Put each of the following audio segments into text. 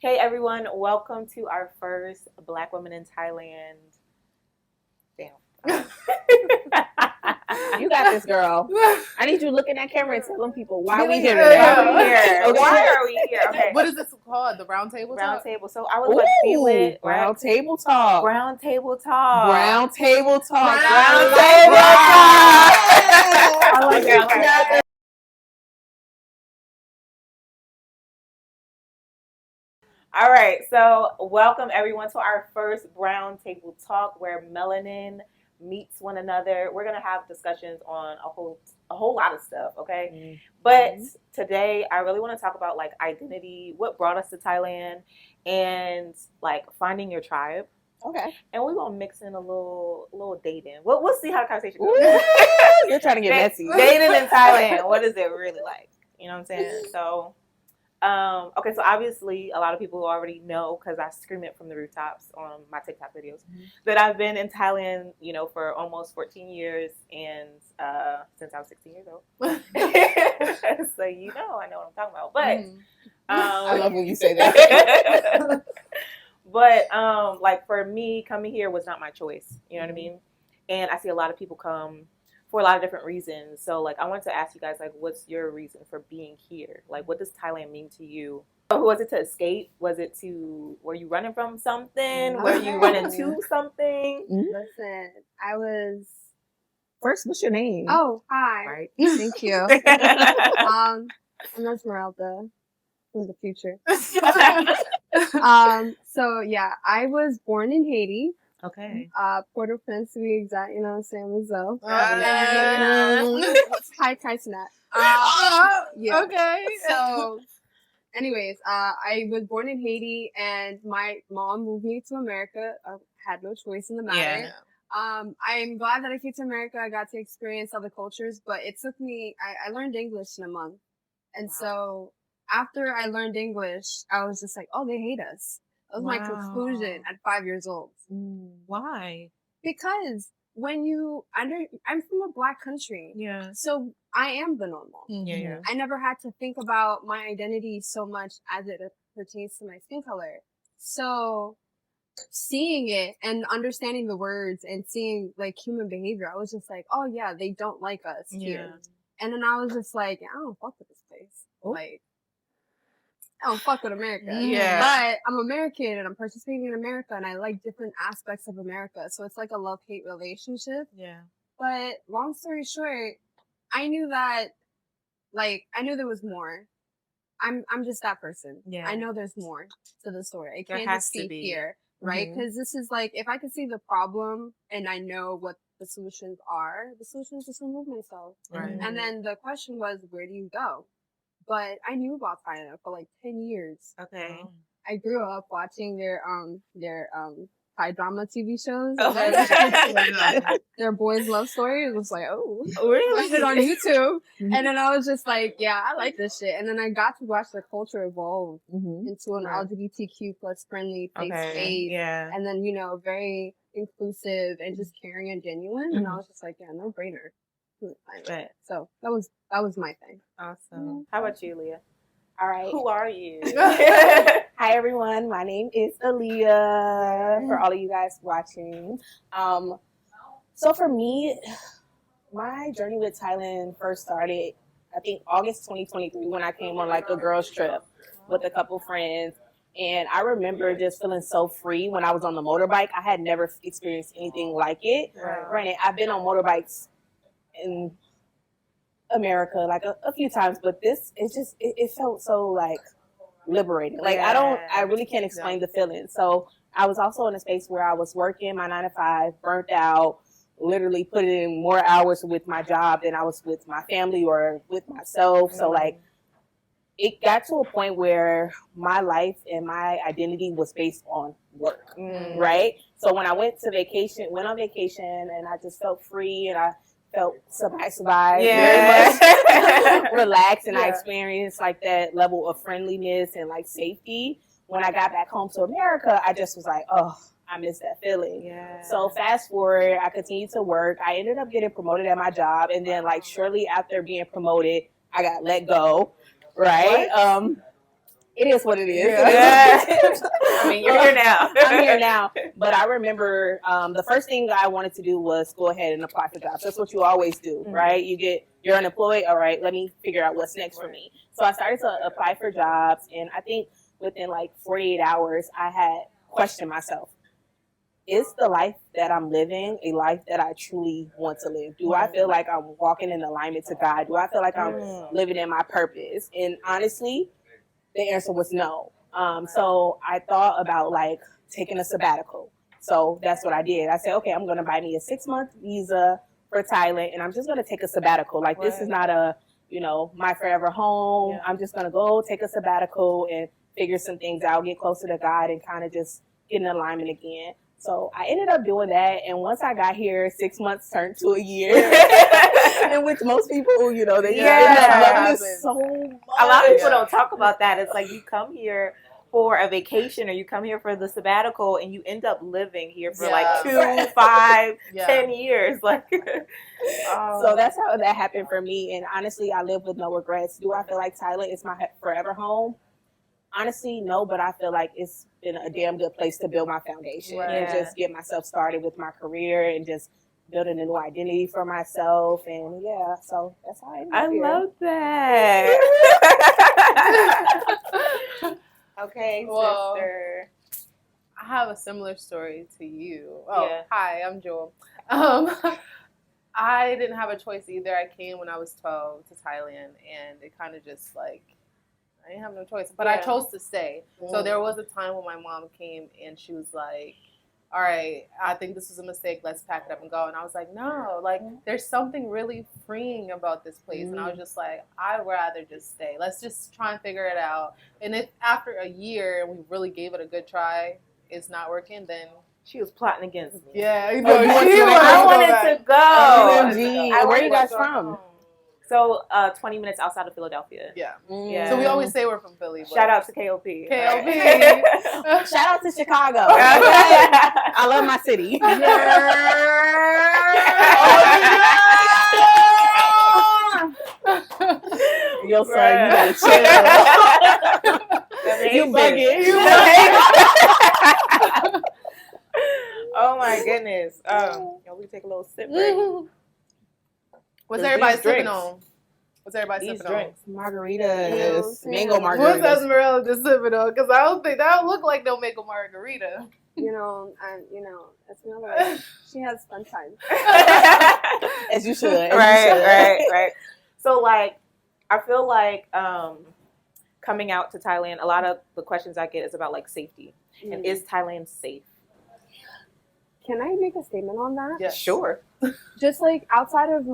Hey everyone, welcome to our first Black Women in Thailand. Damn. You got this, girl. I need you to look in that camera and tell them people why we here today. today. Why are we here? Okay. Why are we here? Okay. What is this called? The round table talk? Round table. So I was like, be lit. Round table talk. Round table talk. Round table talk. Round table talk. I like that. All right, so welcome everyone to our first Brown Table Talk where melanin meets one another. We're gonna have discussions on a whole lot of stuff, okay? Mm-hmm. But today I really want to talk about like identity, what brought us to Thailand, and like finding your tribe. Okay. And we're gonna mix in a little dating. We'll see how the conversation goes. You're trying to get messy. Dating in Thailand, what is it really like? You know what I'm saying? So okay, so obviously a lot of people already know because I scream it from the rooftops on my TikTok videos that I've been in Thailand, you know, for almost 14 years and since I was 16 years old. So you know, I know what I'm talking about. But I love when you say that. But like for me, coming here was not my choice. You know what I mean? And I see a lot of people come for a lot of different reasons. So like I wanted to ask you guys, like, what's your reason for being here? Like, what does Thailand mean to you? Was it to escape? Was it to, were you running from something? Were you running to something? Listen, I was... First, what's your name? Oh, hi. Right. Thank you. I'm Esmeralda from the future. So yeah, I was born in Haiti. Okay. Port-au-Prince to be exact, you know what I'm saying, myself. Hi, Kaisnat. Yeah. Okay. So, anyways, I was born in Haiti, and my mom moved me to America. I had no choice in the matter. Yeah. I'm glad that I came to America. I got to experience other cultures, but it took me, I learned English in a month. And so after I learned English, I was just like, oh, they hate us. That was my conclusion at 5 years old. Why? Because I'm from a Black country. Yeah. So I am the normal. Yeah. I never had to think about my identity so much as it pertains to my skin color. So seeing it and understanding the words and seeing like human behavior, I was just like, oh yeah, they don't like us here. And then I was just like, I don't fuck with this place. Like, I don't fuck with America. Yeah. But I'm American and I'm participating in America and I like different aspects of America. So it's like a love-hate relationship. Yeah. But long story short, I knew there was more. I'm just that person. Yeah. I know there's more to the story. I There can't has just to stay be. here, right? Because this is like, if I can see the problem and I know what the solutions are, the solution is just remove myself. Right. And then the question was, where do you go? But I knew about Thailand for like 10 years. Okay. I grew up watching their Thai drama TV shows. Oh. Their boys' love story. It was like, oh, Really? watched it on YouTube. And then I was just like, yeah, I like this shit. And then I got to watch the culture evolve into an LGBTQ plus friendly space. Yeah. And then, you know, very inclusive and just caring and genuine. And I was just like, yeah, no brainer. Right. So that was my thing. Awesome. How about you, Leah? All right. Who are you? Hi, everyone. My name is Aaliyah, for all of you guys watching. So for me, my journey with Thailand first started, I think, August 2023 when I came on like a girls trip with a couple friends. And I remember just feeling so free when I was on the motorbike. I had never experienced anything like it. Right. Granted, I've been on motorbikes in America like a few times, but this, it felt so like liberating. Like I really can't explain the feeling. So I was also in a space where I was working my 9 to 5, burnt out, literally putting in more hours with my job than I was with my family or with myself. So like it got to a point where my life and my identity was based on work, right? So when I went on vacation and I just felt free and I felt very much relaxed, and I experienced like that level of friendliness and like safety. When I got back home to America, I just was like, oh, I miss that feeling. Yeah. So fast forward, I continued to work. I ended up getting promoted at my job, and then like shortly after being promoted, I got let go. Right. it is what it is. Yeah. I mean, you're here now. I'm here now. But I remember the first thing I wanted to do was go ahead and apply for jobs. That's what you always do, right? You're unemployed. All right, let me figure out what's next for me. So I started to apply for jobs, and I think within like 48 hours, I had questioned myself. Is the life that I'm living a life that I truly want to live? Do I feel like I'm walking in alignment to God? Do I feel like I'm living in my purpose? And honestly, the answer was no. So I thought about like taking a sabbatical. So that's what I did. I said, okay, I'm going to buy me a 6-month visa for Thailand, and I'm just going to take a sabbatical. Like this is not a, my forever home. Yeah. I'm just going to go take a sabbatical and figure some things out, get closer to God, and kind of just get in alignment again. So I ended up doing that, and once I got here, 6 months turned to a year, in which most people, they end up loving it so much. A lot of people don't talk about that. It's like you come here for a vacation, or you come here for the sabbatical, and you end up living here for like 2, 5, 10 years. Like, so that's how that happened for me. And honestly, I live with no regrets. Do I feel like Thailand is my forever home? Honestly, no, but I feel like it's been a damn good place to build my foundation and just get myself started with my career and just building a new identity for myself. And so that's how I ended up here. Love that. Okay, well, sister. I have a similar story to you. Oh, hi, I'm Jewel. I didn't have a choice either. I came when I was 12 to Thailand, and it kind of just like, I didn't have no choice, but I chose to stay. So there was a time when my mom came and she was like, all right, I think this is a mistake. Let's pack it up and go. And I was like, no, like there's something really freeing about this place. And I was just like, I'd rather just stay. Let's just try and figure it out. And if after a year and we really gave it a good try, it's not working, then she was plotting against me. Yeah, I wanted to go. Where are you guys from? So, 20 minutes outside of Philadelphia. Yeah. So we always say we're from Philly. Shout out to KOP. KOP. Shout out to Chicago. I love my city. Yo, son, you gotta chill. You bugging. Oh my goodness. We take a little sip break. What's everybody sipping on? What's everybody sipping drinks? on? Margaritas. Mango margaritas. What's Esmeralda just sipping on? Because I don't think that would look like no mango margarita. Esmeralda, she has fun time. As you should. Right. So, like, I feel like coming out to Thailand, a lot of the questions I get is about, like, safety. And is Thailand safe? Can I make a statement on that? Yeah, sure. Just like outside of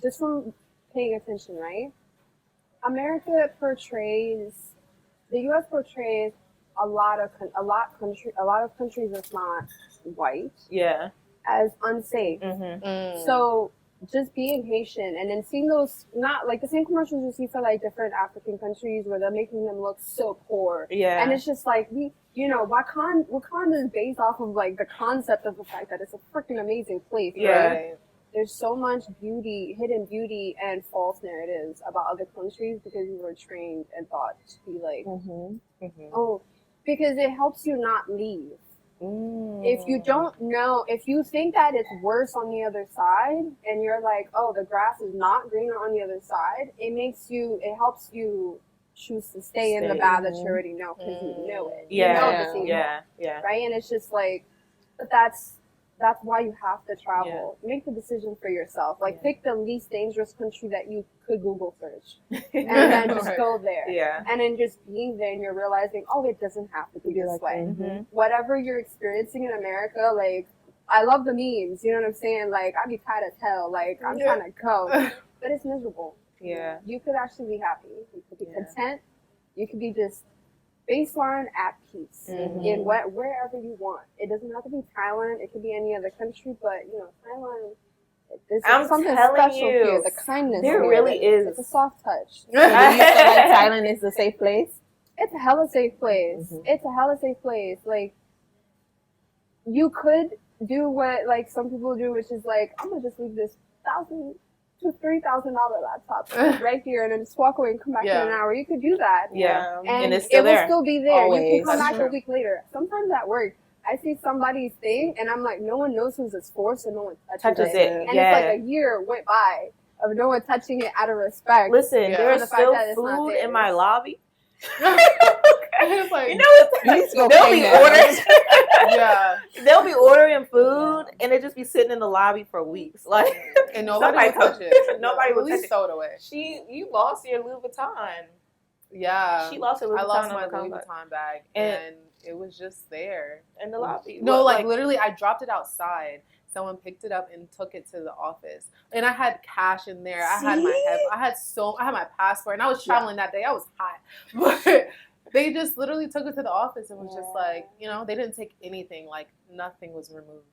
just from paying attention, right? The U.S. portrays a lot of countries that's not white, as unsafe. So just being patient and then seeing those, not like the same commercials you see for like different African countries where they're making them look so poor. And it's just like Wakanda is based off of like the concept of the fact that it's a freaking amazing place. Right? There's so much beauty, hidden beauty, and false narratives about other countries because we were trained and thought to be like, because it helps you not leave. If you don't know, if you think that it's worse on the other side, and you're like, oh, the grass is not greener on the other side, it helps you choose to stay in the path that you already know because you know it. Right? And it's just like, but that's why you have to travel. Make the decision for yourself. Like, pick the least dangerous country that you could Google search, and then just go there. And then just being there, and you're realizing, oh, it doesn't have to be this way. Whatever you're experiencing in America, like, I love the memes. You know what I'm saying? Like, I'd be tired as hell. Like, I'm trying to go, but it's miserable. You could actually be happy. You could be content. You could be just baseline at peace in wherever you want. It doesn't have to be Thailand. It could be any other country, but Thailand. There's something special here. The kindness. There really is. It's a soft touch. Do you feel like Thailand is a safe place? It's a hella safe place. It's a hella safe place. Like, you could do what like some people do, which is like, I'm gonna just leave this $1,000, to $3,000 laptop right here and then just walk away and come back in an hour. You could do that. Yeah. Um, And it's still it will there. still be there. Always. You can come That's back true. a week later. Sometimes at work, I see somebody's thing and I'm like, no one knows who's it's for, so no one touches Touches it. it. And Yeah. it's like a year went by of no one touching it out of respect. Listen, Yeah. there's The fact still that it's not food theirs. in my lobby. It's like, You know, You need to go they'll claim be that. ordering. yeah, They'll be ordering food, and it just be sitting in the lobby for weeks. Like, and nobody Somebody will touch touch- it. nobody At will least touch it. throw it away. you lost your Louis Vuitton. Yeah, She lost her Louis I Vuitton lost on my the Louis counter Vuitton bag, And- and it was just there. in the lobby. No, What, like literally, I dropped it outside. Someone picked it up and took it to the office, and I had cash in there. I had I had my passport, and I was traveling that day. I was hot, but they just literally took it to the office and was just like, you know, they didn't take anything. Like nothing was removed.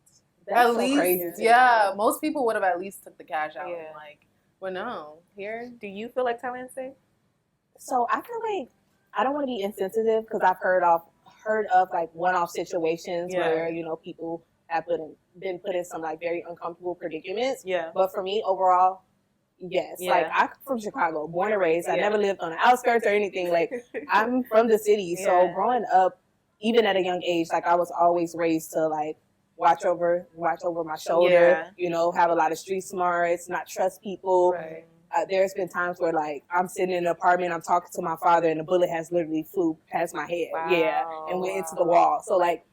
That's At so least, crazy. yeah, most people would have at least took the cash out. Yeah. And like, well, no, here. Do you feel like Thailand's safe? So I feel like I don't want to be insensitive because I've heard of like one-off situations Yeah. where, you know, people have been put in some like very uncomfortable predicaments. Yeah. But for me, overall, yes. Yeah. Like I'm from Chicago, born and raised. I Yeah. never lived on the outskirts or anything. Like I'm from the city, so Yeah. growing up, even at a young age, like I was always raised to like watch over my shoulder. Yeah. You know, have a lot of street smarts, not trust people. Right. There's been times where like I'm sitting in an apartment, I'm talking to my father, and a bullet has literally flew past my head, Wow. yeah, and went into the wall. So like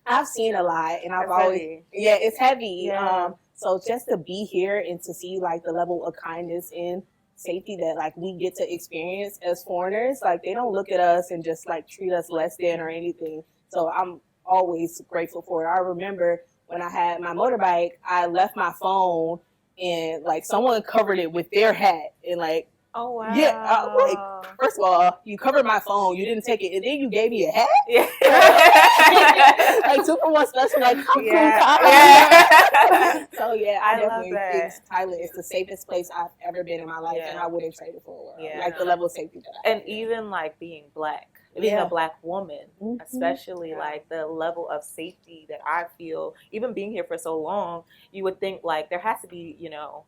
I've seen a lot, and I've That's always, heavy. yeah, it's heavy. Yeah. So just to be here and to see like the level of kindness and safety that like we get to experience as foreigners, like they don't look at us and just like treat us less than or anything. So I'm always grateful for it. I remember when I had my motorbike, I left my phone and like someone covered it with their hat and like, Oh wow. Yeah, first of all, you covered my phone, you didn't take it, and then you gave me a hat. Yeah. Like 2 for 1 special, like how Yeah. cool. Yeah. So yeah, I I love definitely that. think Thailand is the safest place I've ever been in my life, Yeah. and I wouldn't trade it for a world. Yeah. Like the level of safety that I And have. even like being black, being Yeah. a black woman, Mhm. especially Yeah. like the level of safety that I feel, even being here for so long, you would think like there has to be, you know,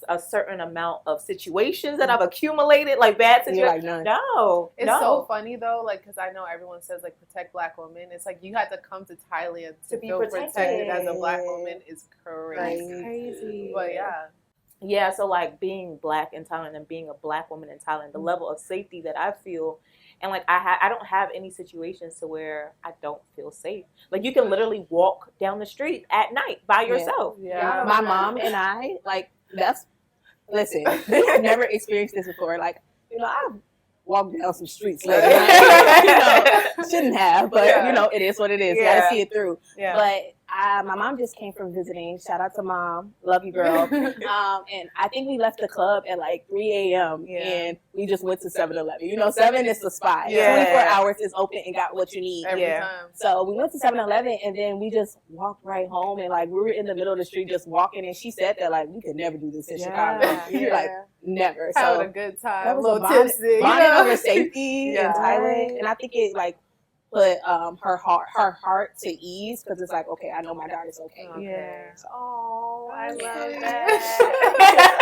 a certain amount of situations that I've accumulated, like bad And you're situations. like none. No, It's no. so funny though, like, because I know everyone says like protect black women. It's like you had to come to Thailand to be feel protected as a black protected. woman is crazy. Right. Crazy. But yeah, Yeah, so like being black in Thailand and being a black woman in Thailand, the level of safety that I feel, and like I don't have any situations to where I don't feel safe. Like you can literally walk down the street at night by Yeah. yourself. yeah. My mom and I, like, listen, we've never experienced this before. Like, you know, I've walked down some streets lately. You know, shouldn't have, but, Yeah. you know, it is what it is. Yeah. Gotta see it through. Yeah. But my mom just came from visiting. Shout out to Mom. Love you, girl. And I think we left the club at like 3 a.m. Yeah. and we just went to 7-Eleven. You know, 7 is the spot. Yeah. 24 hours is open and got what you need. Every Yeah. time. So we went to 7-Eleven and then we just walked right home and like we were in the middle of the street just walking and she said that like we could never do this in Chicago. You're like, never. Having a So good time, that a was little a bond- tipsy. you bonding know? over safety Yeah. in Thailand. And I think it like put her heart to ease because it's like, okay, I know my daughter's okay. Yeah. So, Oh, I That's love sweet. that.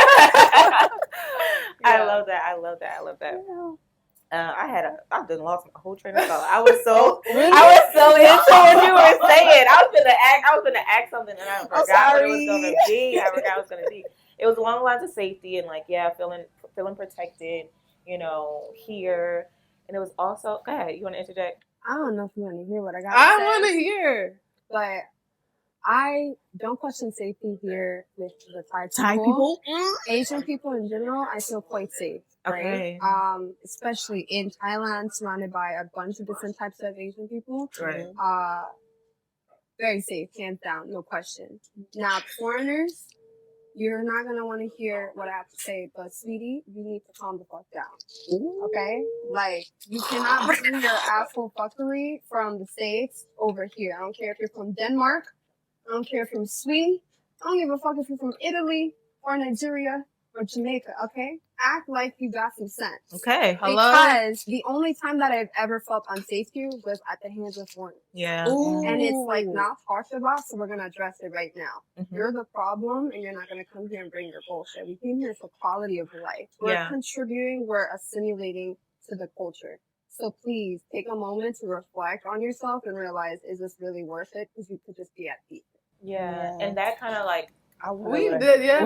I Yeah. love that. I love that. I love that. yeah. I done lost my whole train of thought. I was so Really? I was so into what you were saying. I was gonna ask something and I forgot what it was gonna sorry. be. I forgot what it was gonna be. It was along the lines of safety and like feeling protected, you know, here. And it was also go ahead, you wanna interject? I don't know if you want to hear what I got. I want to hear. but I don't question safety here with the Thai people. Asian people in general, I feel quite safe. Okay. Right? Especially in Thailand, surrounded by a bunch of different types of Asian people. Right. Very safe, hands down, no question. Now, foreigners, you're not gonna want to hear what I have to say, but sweetie, you need to calm the fuck down. Okay? Like, you cannot bring your asshole fuckery from the States over here. I don't care if you're from Denmark. I don't care if you're from Sweden. I don't give a fuck if you're from Italy or Nigeria. or Jamaica, okay? Act like you got some sense. Okay. Hello? Because the only time that I've ever felt unsafe here was at the hands of foreigners. Yeah. And it's like not talked about, so we're gonna address it right now. Mhm. You're the problem, and you're not gonna come here and bring your bullshit. We came here for quality of life. We're contributing, we're assimilating to the culture. So please take a moment to reflect on yourself and realize, is this really worth it? Because you could just be at peace. Yeah. And that kind of like We did, yeah.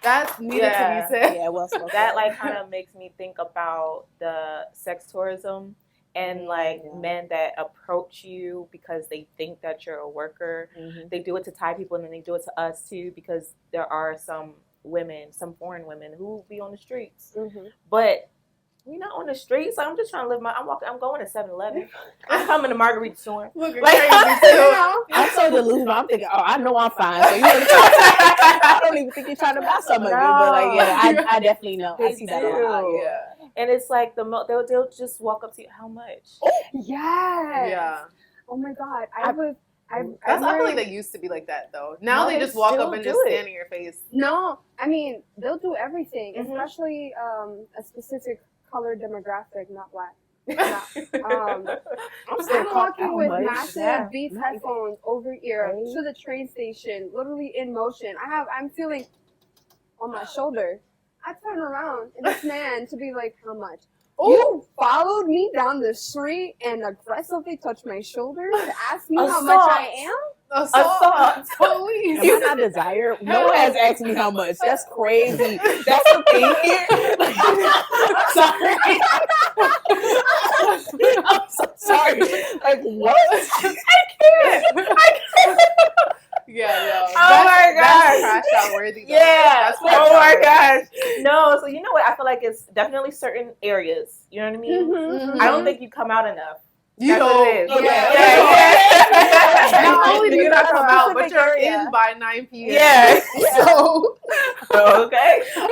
That needed to be said. Yeah, well spoken. that like kind of makes me think about the sex tourism and like men that approach you because they think that you're a worker. They do it to Thai people and then they do it to us too, because there are some women, some foreign women who be on the streets. But we're not on the streets. I'm just trying to live I'm going to 7-Eleven. I'm coming to Marguerite Storm. Looking Like, crazy too. I'm so delusional. I'm thinking, I know I'm fine. So I don't even think you're trying to buy some of it. But like, yeah, I definitely know. I see that a lot. Yeah. And it's like they'll just walk up to you. How much? Yeah. Yeah. Oh my God. I feel like they used to be like that though. Now they just walk up and just stand in your face. No, I mean they'll do everything, especially a specific color demographic, not black. I'm walking with massive Beats headphones over ear to the train station, literally in motion. I'm feeling on my shoulder. I turn around and this man to be like, how much? You followed me down the street and aggressively touched my shoulder to ask me how much I am? Assault. Police. Am I not desire? No one has asked me how much. That's crazy. That's the thing here. Sorry. I'm so sorry. Like, what? I can't. Yeah. Oh my gosh. That's crash out worthy. Though. Yeah. That's Oh my gosh. No, so you know what? I feel like it's definitely certain areas. You know what I mean? I don't think you come out enough. You That's what it is. Yeah. Not only do you not come out, but you're in by 9 p.m. Yeah. So okay. So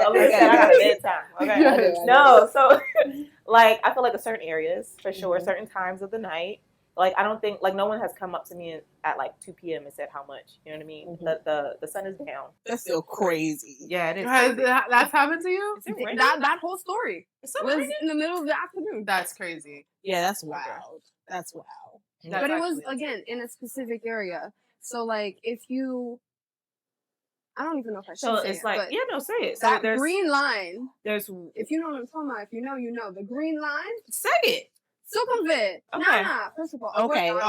Okay. I got a bedtime. Okay. Yes. No, so like I feel like a certain areas for sure, certain times of the night. Like I don't think like no one has come up to me at like 2 p.m. and said how much. You know what I mean? The sun is down. That's still crazy. Yeah, it is. That's happened to you? That whole story was in the middle of the afternoon. That's crazy. Yeah, that's wild. That's wild. But it was again in a specific area. So like if you, I don't even know if I should So say it's it, like but no, say it. So that there's green line. there's If you know what I'm talking about, if you know, the green line. say it. Sukhumvit. Okay. Nana. First of all, Okay. avoid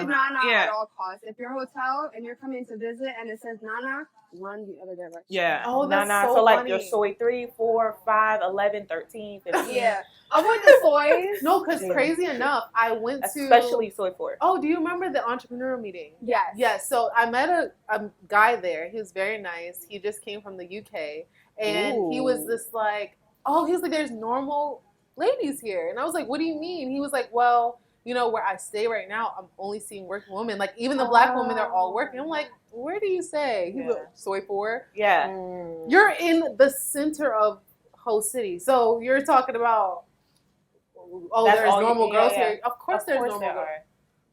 Nana Yeah. at all costs. If you're a hotel and you're coming to visit and it says Nana, run the other direction. Yeah. Oh, that's so so like funny. your soy 3, 4, 5, 11, 13, 15. Yeah. Avoid the soys. No, because crazy enough, I went to Especially soy 4. Oh, do you remember the entrepreneur meeting? Yes. Yes. So I met a guy there. He was very nice. He just came from the UK, and he was this like, he was like, there's normal ladies here, and I was like, what do you mean? He was like, well, you know, where I stay right now, I'm only seeing working women. Like even the black women, they're all working. I'm like, where do you say? He was soy 4. Yeah. You're in the center of Ho City, so you're talking about. Oh, That's there's all normal girls here. Of course, Of there's course normal there girls. are.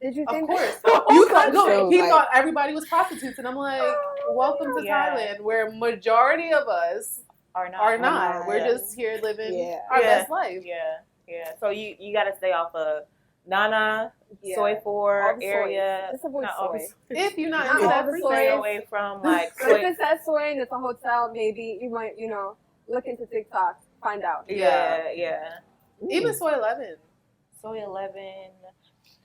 Did you Of think course. that? You thought no, he like- thought everybody was prostitutes, and I'm like, welcome to Yeah. Thailand, where majority of us Are not. are not. We're Yeah. just here living our Yeah. best life. Yeah. So you got to stay off of Nana, Yeah. soy 4 All the area. soys. Just avoid Not all the soy. soys. If you're not Not into all that the free soy. Stay thing. away from like But if it says soy and it's a hotel, maybe you might, look into TikTok, find out. yeah. Even soy 11. Soy 11.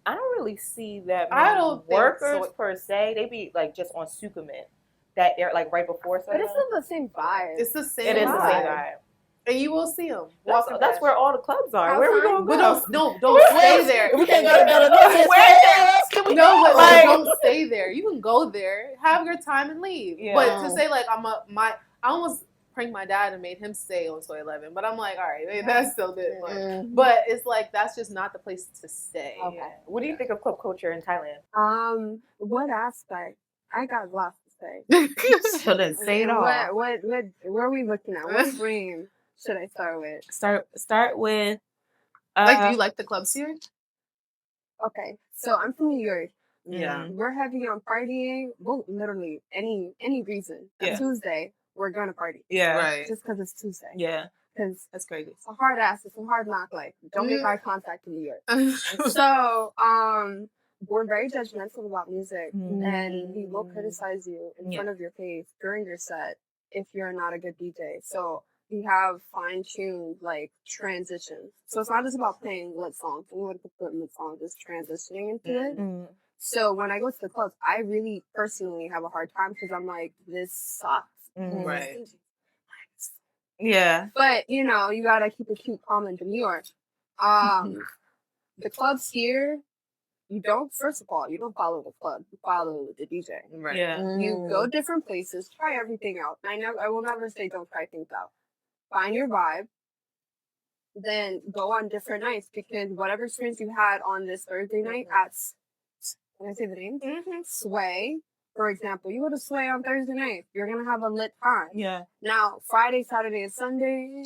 I don't really see that I many don't think workers soy- per se. They be like just on Sukumin. That they're like right before soy But it's 11. still the same vibe. It's the same. It is the vibe. same vibe. And you will see them. That's where all the clubs are. Outside? Where are we going to But go? don't stay there. We can't go to Illinois. Where else can we No, go? but Like- don't stay there. You can go there, have your time, and leave. Yeah. But to say like I almost pranked my dad and made him stay on soy 11. But I'm like, all right, maybe that's still a bit much. But it's like that's just not the place to stay. Okay. What do you think of club culture in Thailand? What aspect? I got lots to say. So then say it all. What, where are we looking at? What frame should I start with? Start with. Like, do you like the clubs here? Okay, so I'm from New York. Yeah. We're heavy on partying. Well, literally any reason. Yeah. Tuesday, we're gonna party. Yeah. Right. Just because it's Tuesday. Yeah. Because That's crazy. it's a hard ass. It's a hard knock life. Don't make eye contact in New York. Mm. So, we're very judgmental about music, and we will criticize you in front of your face during your set if you're not a good DJ. So we have fine-tuned like transitions. So it's not just about playing lit songs. We want to put lit songs, just transitioning into it. Mm. So when I go to the clubs, I really personally have a hard time because I'm like, this sucks. Right. Yeah. But you know, you gotta keep it cute, calm, in New York. The clubs here, you don't. First of all, you don't follow the club. You follow the DJ. Right. Yeah. You go different places, try everything out. I will never say don't try things out. Find your vibe. Then go on different nights because whatever experience you had on this Thursday night at, can I say the name? Sway. For example, you go to Sway on Thursday night, you're gonna have a lit time. Yeah. Now, Friday, Saturday, and Sunday,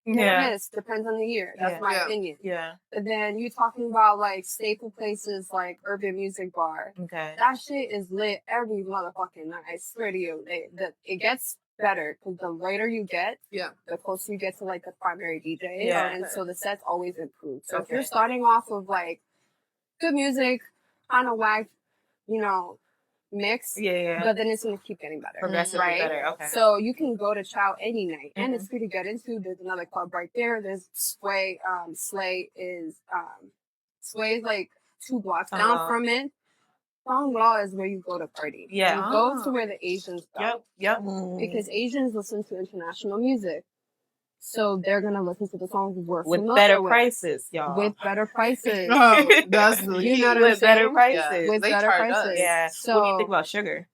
miss. Depends on the year. That's my opinion. Yeah. But then you talking about like staple places like Urban Music Bar. Okay. That shit is lit every motherfucking night. I swear to you, it gets better because the later you get, the closer you get to like the primary DJ, and so the sets always improve. So if you're starting off with like good music, kind of whack, you know, mix, but then it's gonna keep getting better, progressively better. Okay. So you can go to Chow any night, and it's pretty good. Into there's another club right there. There's Sway. Sway is like 2 blocks down from it. Song Law is where you go to party. Yeah. You go to where the Asians go. Yep. Because Asians listen to international music. So they're going to listen to the songs we're with familiar better with. prices, y'all. With better prices. That's the You know what I'm with better saying? prices. With they better charge prices. us. Yeah. So, what do you think about Sugar?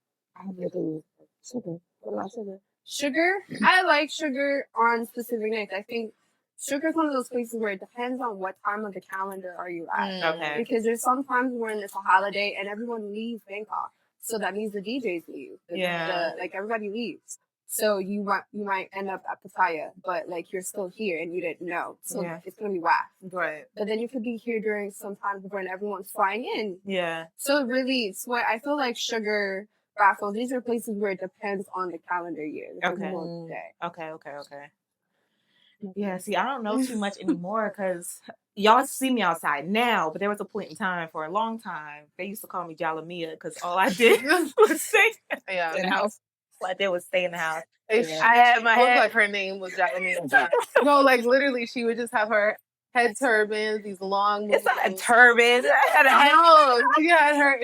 Sugar. What about Sugar? Sugar? I like Sugar on specific nights. I think Sugar is one of those places where it depends on what time of the calendar are you at. Okay. Because there's sometimes when it's a holiday and everyone leaves Bangkok. So that means the DJs leave. Like everybody leaves. So you might end up at Pattaya, but like you're still here and you didn't know. So it's gonna be whack. Right. But then you could be here during some times when everyone's flying in. Yeah. So really, I feel like Sugar, Raffles, these are places where it depends on the calendar year. Okay. Yeah, see, I don't know too much anymore because y'all see me outside now, but there was a point in time for a long time they used to call me Jalamia because all I did was stay in the house. All I did was stay in the house. I had my head. Like her name was Jalamia. No, like literally, she would just have her head turbans, these long. It's not a turban.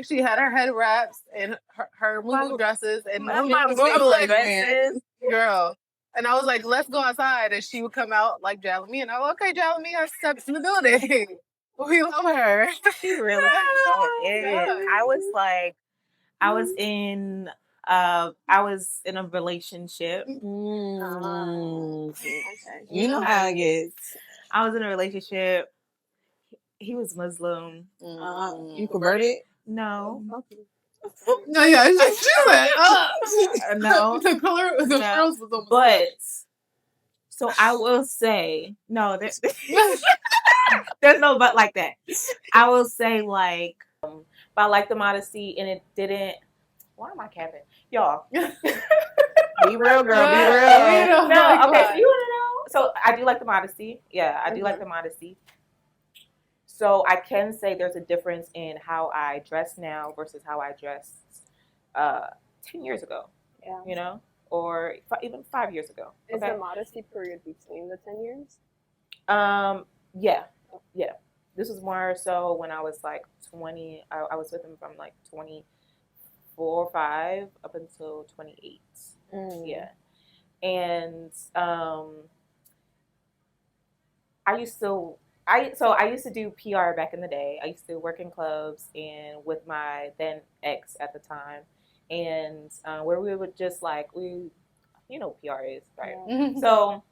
She had her head wraps and her moo dresses and dresses. Girl. And I was like, let's go outside. And she would come out like Jalamia. And I was like, okay, Jalamia steps in the building. We love her. She really did. I was in a relationship. You know how it gets. I was in a relationship. He was Muslim. You converted? No. No, yeah, she said, no. The color of the girls was almost. But so I will say, no, there's no but like that. I will say like, but I like the modesty, and it didn't. Why am I capping, y'all? Be real, girl. Be real. No, okay. So you want to know? So I do like the modesty. Yeah, I do like the modesty. So I can say there's a difference in how I dress now versus how I dressed 10 years ago. Yeah. You know, or even 5 years ago. Is the modesty period between the 10 years? Yeah. This was more so when I was like 20. I was with him from like 24 or 5 up until 28. Yeah. And I used to do PR back in the day. I used to work in clubs and with my then ex at the time, and where we would just like you know what PR is, right? Yeah. So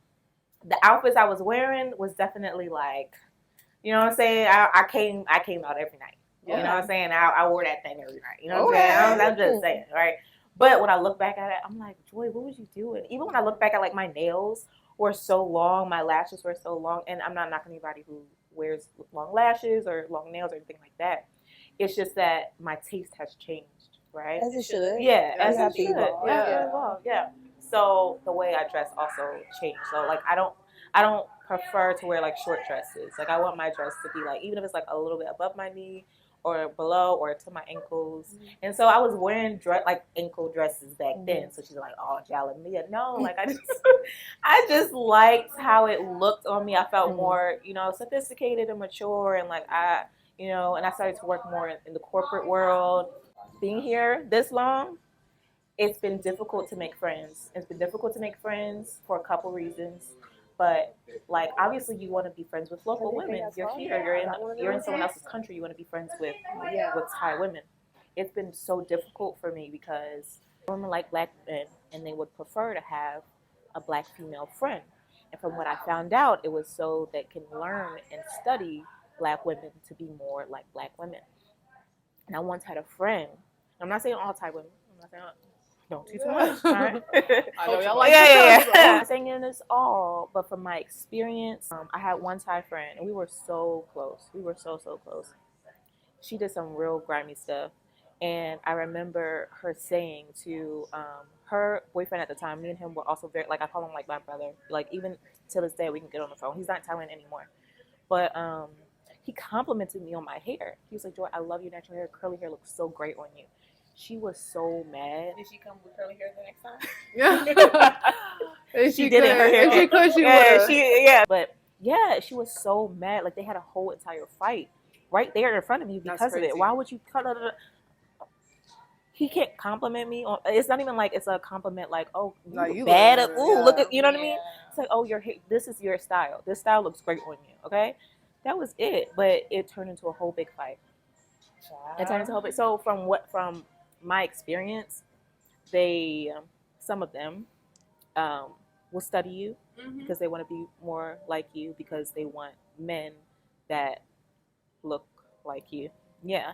the outfits I was wearing was definitely like, you know what I'm saying? I came out every night. You know what I'm saying? I wore that thing every night. You know what I'm saying? I'm just saying, right? But when I look back at it, I'm like, Joy, what was you doing? Even when I look back at like my nails were so long, my lashes were so long, and I'm not knocking anybody who wears long lashes or long nails or anything like that. It's just that my taste has changed, right? As it should. Yeah, as it should. Yeah. So the way I dress also changed. So like I don't prefer to wear like short dresses. Like I want my dress to be like, even if it's like a little bit above my knee or below or to my ankles. And so I was wearing like ankle dresses back then. So she's like, oh, Jalamia. No, like I just liked how it looked on me. I felt more, sophisticated and mature, and like and I started to work more in the corporate world. Being here this long, it's been difficult to make friends. It's been difficult to make friends for a couple reasons. But like obviously you want to be friends with local women. You're here. You're in someone else's country. You want to be friends with Thai women. It's been so difficult for me because women like black men and they would prefer to have a black female friend. And from what I found out, it was so they can learn and study black women to be more like black women. And I once had a friend. I'm not saying all Thai women. I'm not saying don't do too much. Right? I know y'all like yeah. I'm not saying this all, but from my experience, I had one Thai friend, and we were so close. We were so close. She did some real grimy stuff, and I remember her saying to her boyfriend at the time. Me and him were also very like I call him like my brother. Like even to this day, we can get on the phone. He's not in Thailand anymore, but he complimented me on my hair. He was like, "Joy, I love your natural hair. Curly hair looks so great on you." She was so mad. Did she come with curly hair the next time? Yeah. She did it. Her hair. She could. She would. But yeah, she was so mad. Like they had a whole entire fight right there in front of me because of it. Why would you cut it? He can't compliment me on. It's not even like it's a compliment. Like, oh, you bad. Ooh, look at, you know what I mean? It's like, oh, your hair. This is your style. This style looks great on you. Okay, that was it. But it turned into a whole big fight. It turned into a whole big. So from my experience, some of them will study you because they want to be more like you, because they want men that look like you. Yeah.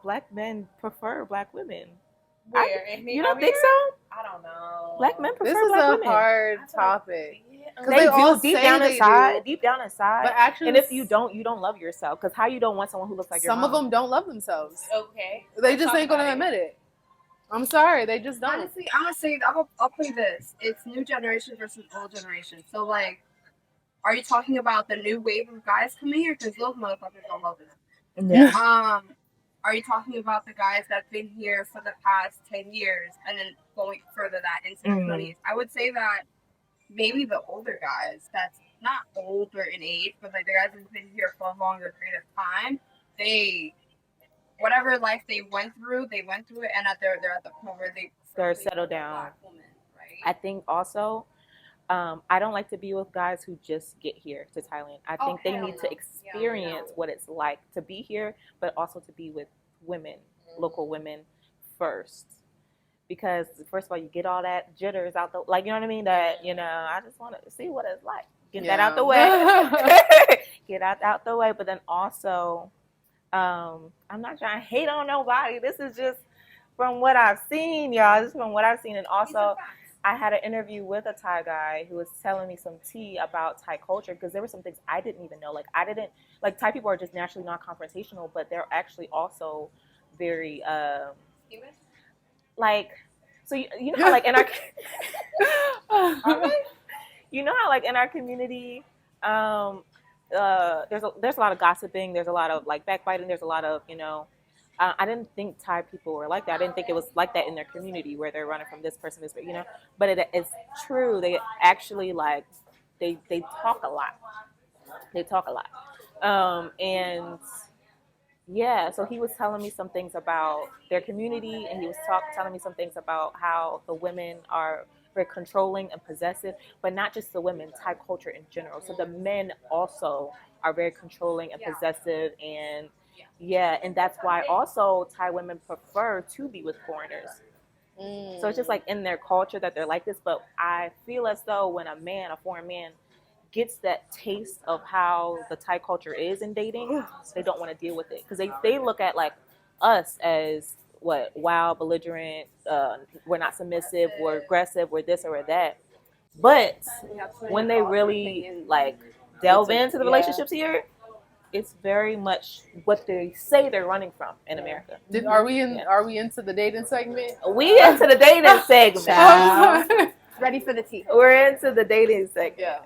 Black men prefer black women. You don't think so? I don't know. Black men prefer this is black a women. hard topic. Because they do deep down inside. But actually, and if you don't love yourself. Because how you don't want someone who looks like your mom? Some of them don't love themselves. Okay. They just ain't gonna admit it. I'm sorry, they just don't. Honestly, I'm gonna say I'll play this. It's new generation versus old generation. So like, are you talking about the new wave of guys coming here? Because those motherfuckers don't love it. Yeah. Are you talking about the guys that've been here for the past 10 years and then going further that into their 20s? I would say that maybe the older guys, that's not older in age, but like the guys who've been here for a longer period of time, whatever life they went through it, and they're at the point where they're settled down. Woman, right? I think also, I don't like to be with guys who just get here to Thailand. I think they need to experience what it's like to be here, but also to be with women, local women first. Because first of all, you get all that jitters out the, like, you know what I mean? That, I just want to see what it's like. Get that out the way. Get out the way. But then also, I'm not trying to hate on nobody. This is just from what I've seen, y'all. This is from what I've seen. And also, I had an interview with a Thai guy who was telling me some tea about Thai culture, because there were some things I didn't even know. Like Thai people are just naturally non-confrontational, but they're actually also very, so you know how like in our, you know how like in our community, there's a lot of gossiping, there's a lot of like backbiting, there's a lot of, I didn't think Thai people were like that. I didn't think it was like that in their community where they're running from this person, but it's true. They actually like, they talk a lot. And yeah, so he was telling me some things about their community, and he was telling me some things about how the women are very controlling and possessive, but not just the women, Thai culture in general. So the men also are very controlling and possessive, and and that's why also Thai women prefer to be with foreigners. So it's just like in their culture that they're like this, but I feel as though when a foreign man gets that taste of how the Thai culture is in dating, they don't want to deal with it, because they look at like us as what, wild, belligerent, we're not submissive, we're aggressive, we're this or we're that. But when they really like delve into the relationships here, it's very much what they say they're running from in America. Are we into the dating segment? We into the dating segment. Child. Ready for the tea. We're into the dating segment. Yeah.